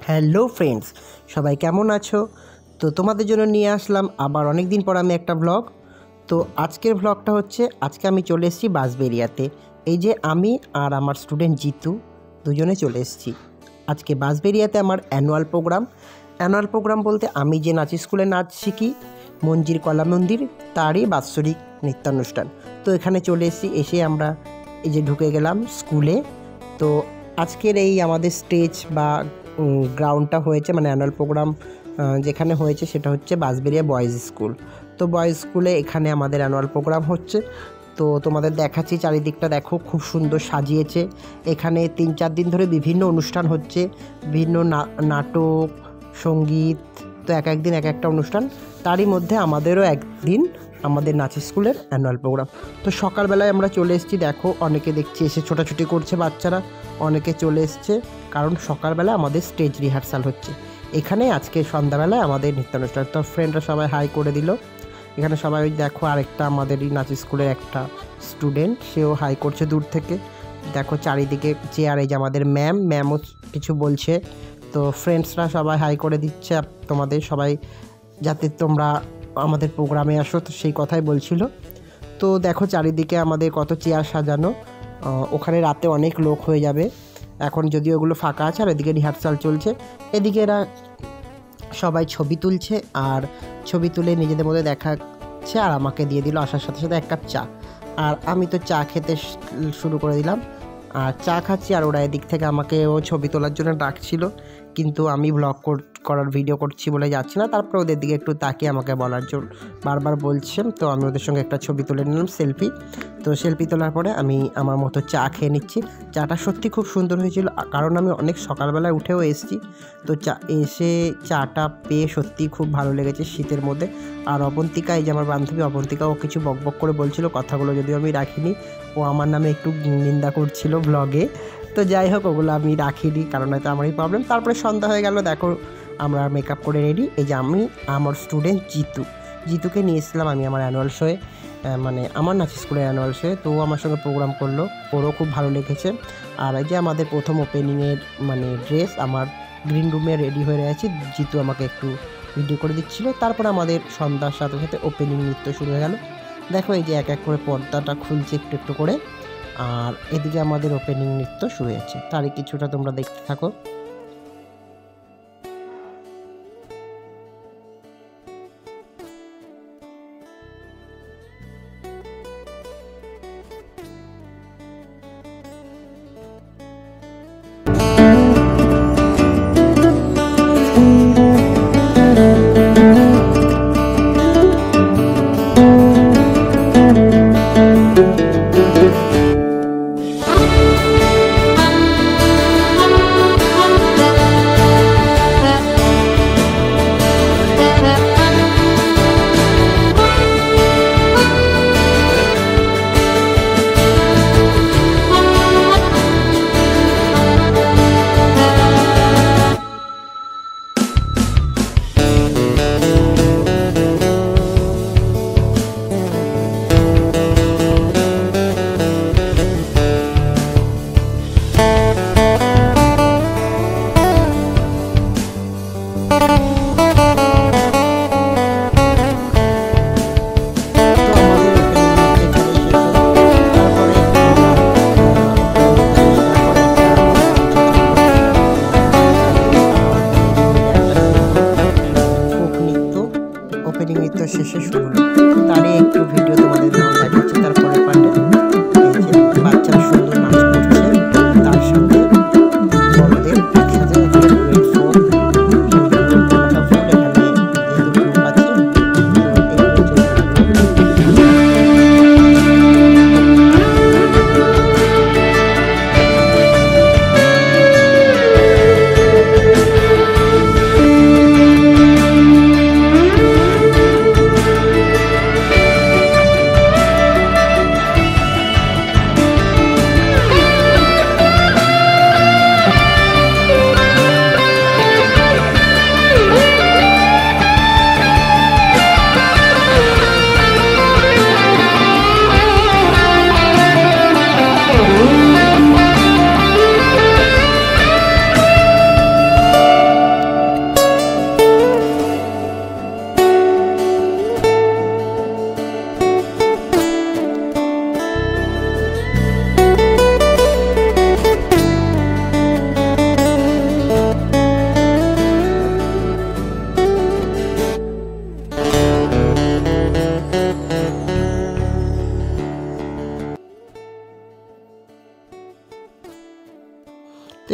Hello friends, সবাই কেমন আছো? তো তোমাদের জন্য নিয়ে আসলাম আবার অনেক দিন পর আমি একটা ব্লগ। তো আজকের ব্লগটা হচ্ছে, আজকে আমি চলে এসেছি বাঁশবেড়িয়াতে। এই যে আমি আর আমার স্টুডেন্ট জিতু দুজনে চলে এসেছি আজকে বাঁশবেড়িয়াতে আমার অ্যানুয়াল প্রোগ্রাম বলতে আমি যে নাচ স্কুলে নাচ শিখি মঞ্জির কলা মন্দির, তারই বাৎসরিক নৃত্যানুষ্ঠান। তো এখানে চলে এসেছি, এসে আমরা এই যে ঢুকে গেলাম স্কুলে। তো আজকের এই আমাদের স্টেজ বা গ্রাউন্ডটা হয়েছে, মানে অ্যানুয়াল প্রোগ্রাম যেখানে হয়েছে সেটা হচ্ছে বাঁশবেড়িয়া বয়েজ স্কুল। তো বয়েজ স্কুলে এখানে আমাদের অ্যানুয়াল প্রোগ্রাম হচ্ছে। তো তোমাদের দেখাচ্ছি, চারিদিকটা দেখো খুব সুন্দর সাজিয়েছে। এখানে 3-4 দিন ধরে বিভিন্ন অনুষ্ঠান হচ্ছে, বিভিন্ন নাটক, সঙ্গীত। তো এক একদিন এক একটা অনুষ্ঠান, তারই মধ্যে আমাদেরও একদিন আমাদের নাচ স্কুলের অ্যানুয়াল প্রোগ্রাম। তো সকালবেলায় আমরা চলে এসেছি, দেখো অনেকে দেখছি এসে ছোটাছুটি করছে, বাচ্চারা অনেকে চলে এসছে, কারণ সকালবেলা আমাদের স্টেজ রিহার্সাল হচ্ছে। এখানে আজকে সন্ধ্যাবেলায় আমাদের নৃত্যানুষ্ঠান। তো ফ্রেন্ডরা সবাই হাই করে দিল। এখানে সবাই দেখো, আরেকটা আমাদের এই নাচ স্কুলের একটা স্টুডেন্ট, সেও হাই করছে দূর থেকে। দেখো চারিদিকে চেয়ার, এই যে আমাদের ম্যামও কিছু বলছে। তো ফ্রেন্ডসরা সবাই হাই করে দিচ্ছে তোমাদের সবাই, যাতে তোমরা আমাদের প্রোগ্রামে আসো, তো সেই কথাই বলছিল। তো দেখো চারিদিকে আমাদের কত চেয়ার সাজানো, ওখানে রাতে অনেক লোক হয়ে যাবে। এখন যদিও ওগুলো ফাঁকা আছে, আর এদিকে রিহার্সাল চলছে। এদিকে এরা সবাই ছবি তুলছে, আর ছবি তুলে নিজেদের মধ্যে দেখাচ্ছে, আর আমাকে দিয়ে দিল আসার সাথে সাথে 1 কাপ চা। আর আমি তো চা খেতে শুরু করে দিলাম, আর চা খাচ্ছি, আর ওরা এদিক থেকে আমাকে ছবি তোলার জন্য ডাকছিল, কিন্তু আমি ব্লগ করার ভিডিও করছি বলে যাচ্ছি না। তারপরে ওদের দিকে একটু তাকিয়ে আমাকে বলার জন্য বারবার বলছেন, তো আমি ওদের সঙ্গে একটা ছবি তুলে নিলাম, সেলফি। তো সেলফি তোলার পরে আমি আমার মতো চা খেয়ে নিচ্ছি। চাটা সত্যি খুব সুন্দর হয়েছিল, কারণ আমি অনেক সকালবেলায় উঠেও এসেছি। তো এসে চাটা পেয়ে সত্যি খুব ভালো লেগেছে শীতের মধ্যে। আর অবন্তিকা, এই যে আমার বান্ধবী অবন্তিকা, ও কিছু বকবক করে বলছিল, কথাগুলো যদিও আমি রাখিনি, ও আমার নামে একটু নিন্দা করছিল ব্লগে। তো যাই হোক, ওগুলো আমি রাখিনি, কারণ হয়তো আমারই প্রবলেম। তারপরে সন্ধ্যা হয়ে গেল, দেখো আমরা মেকআপ করে রেডি। এই যে আমি আমার স্টুডেন্ট জিতুকে নিয়ে এসেছিলাম আমি আমার অ্যানুয়াল শোয়ে, মানে আমার নাচ স্কুলের অ্যানুয়াল শোয়ে। তো ও আমার সঙ্গে প্রোগ্রাম করলো, ওরও খুব ভালো লেগেছে। আর এই যে আমাদের প্রথম ওপেনিংয়ের মানে ড্রেস আমার গ্রিন রুমে রেডি হয়ে রয়েছে, জিতু আমাকে একটু ভিডিও করে দিচ্ছিলো। তারপর আমাদের সন্ধ্যার সাথে সাথে ওপেনিং নৃত্য শুরু হয়ে গেল। দেখো এই যে এক এক করে পর্দাটা খুলছে একটু একটু করে, আর এদিকে আমাদের ওপেনিং নৃত্য শুরু হয়েছে। তারই কিছুটা তোমরা দেখতে থাকো। ওপেনিং নৃত্য শেষে শুরু হলো, তারই একটু ভিডিও তোমাদের নাম দেখাচ্ছি। তারপরে পার্টে এই যে বাচ্চারা সুন্দর নাচ করছে, তার সাথে বড়দের একসাথে একটা ডুয়েট ফোক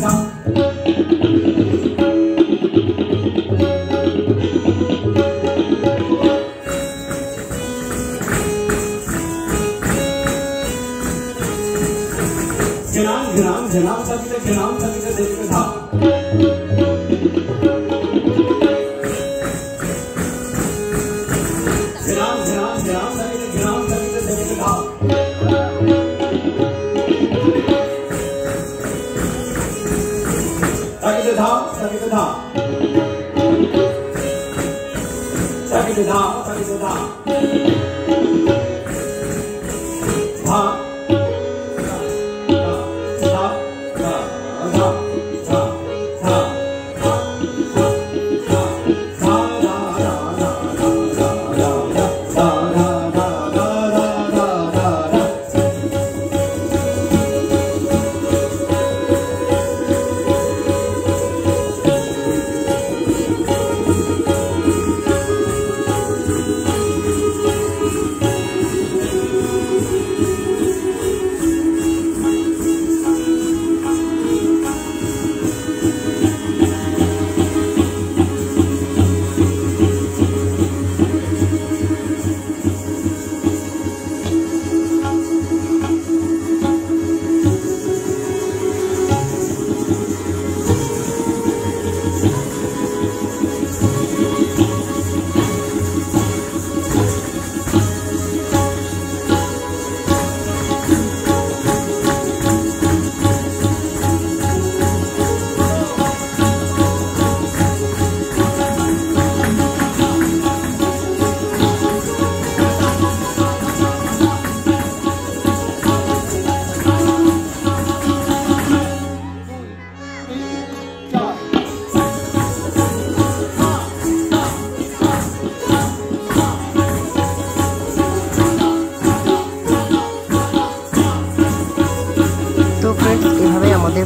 धा जनाम तकित देख धा जनाम तकित देख धा तकित धा तकित धा तकित धा तकित धा धा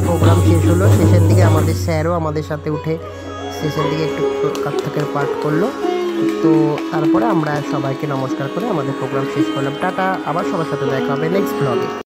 প্রোগ্রাম শেষ হলো। শেষের দিকে আমাদের স্যারও আমাদের সাথে উঠে শেষের দিকে একটু কত্থকের পাঠ করলো। তো তারপরে আমরা সবাইকে নমস্কার করে আমাদের প্রোগ্রাম শেষ করলাম। টাটা, আবার সবার সাথে দেখা হবে নেক্সট ব্লগে।